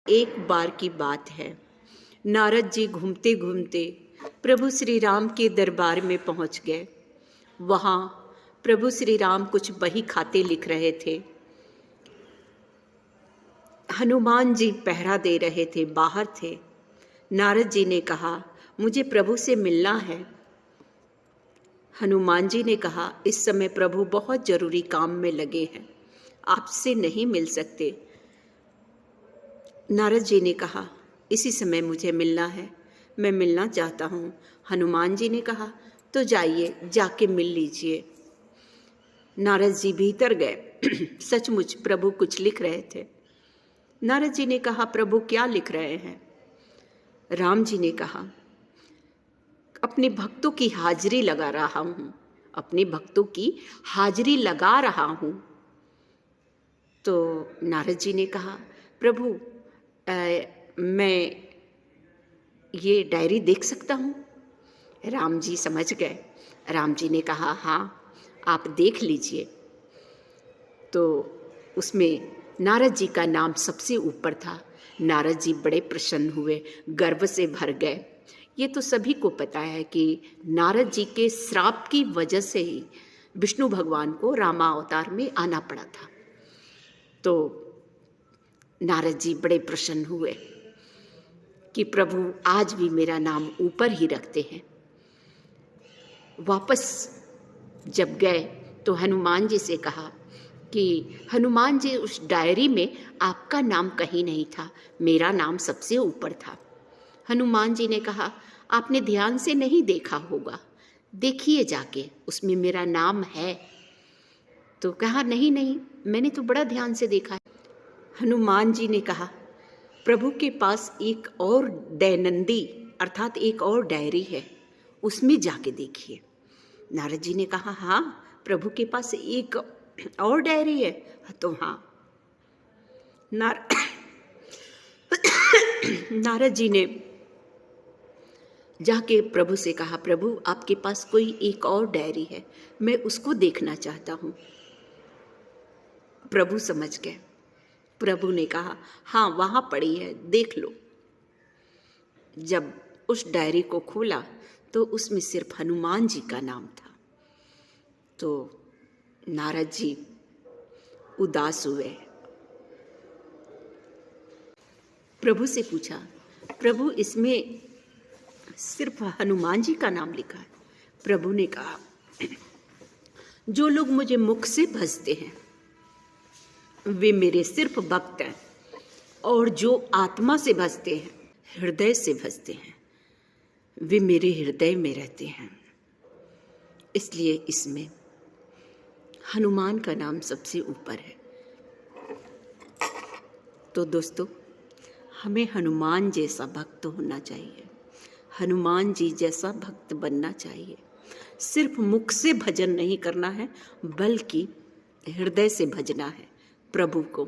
एक बार की बात है, नारद जी घूमते घूमते प्रभु श्री राम के दरबार में पहुंच गए। वहाँ प्रभु श्री राम कुछ बही खाते लिख रहे थे। हनुमान जी पहरा दे रहे थे, बाहर थे। नारद जी ने कहा, मुझे प्रभु से मिलना है। हनुमान जी ने कहा, इस समय प्रभु बहुत जरूरी काम में लगे हैं, आपसे नहीं मिल सकते। नारद जी ने कहा, इसी समय मुझे मिलना है, मैं मिलना चाहता हूँ। हनुमान जी ने कहा, तो जाइए, जाके मिल लीजिए। नारद जी भीतर गए। सचमुच प्रभु कुछ लिख रहे थे। नारद जी ने कहा, प्रभु क्या लिख रहे हैं? राम जी ने कहा, अपने भक्तों की हाजिरी लगा रहा हूँ, अपने भक्तों की हाजिरी लगा रहा हूँ। तो नारद जी ने कहा, प्रभु मैं ये डायरी देख सकता हूँ? राम जी समझ गए। राम जी ने कहा, हाँ आप देख लीजिए। तो उसमें नारद जी का नाम सबसे ऊपर था। नारद जी बड़े प्रसन्न हुए, गर्व से भर गए। ये तो सभी को पता है कि नारद जी के श्राप की वजह से ही विष्णु भगवान को रामावतार में आना पड़ा था। तो नारद जी बड़े प्रसन्न हुए कि प्रभु आज भी मेरा नाम ऊपर ही रखते हैं। वापस जब गए तो हनुमान जी से कहा कि हनुमान जी, उस डायरी में आपका नाम कहीं नहीं था, मेरा नाम सबसे ऊपर था। हनुमान जी ने कहा, आपने ध्यान से नहीं देखा होगा, देखिए जाके, उसमें मेरा नाम है। तो कहा, नहीं नहीं, मैंने तो बड़ा ध्यान से देखा है। हनुमान जी ने कहा, प्रभु के पास एक और दैनंदी अर्थात एक और डायरी है, उसमें जाके देखिए। नारद जी ने कहा, हाँ प्रभु के पास एक और डायरी है? तो हाँ। नारद जी ने जाके प्रभु से कहा, प्रभु आपके पास कोई एक और डायरी है, मैं उसको देखना चाहता हूँ। प्रभु समझ गए। प्रभु ने कहा, हाँ वहाँ पड़ी है, देख लो। जब उस डायरी को खोला तो उसमें सिर्फ हनुमान जी का नाम था। तो नारद जी उदास हुए। प्रभु से पूछा, प्रभु इसमें सिर्फ हनुमान जी का नाम लिखा है? प्रभु ने कहा, जो लोग मुझे मुख से भजते हैं वे मेरे सिर्फ भक्त हैं, और जो आत्मा से भजते हैं, हृदय से भजते हैं, वे मेरे हृदय में रहते हैं। इसलिए इसमें हनुमान का नाम सबसे ऊपर है। तो दोस्तों, हमें हनुमान जैसा भक्त होना चाहिए, हनुमान जी जैसा भक्त बनना चाहिए। सिर्फ मुख से भजन नहीं करना है, बल्कि हृदय से भजना है प्रभु को।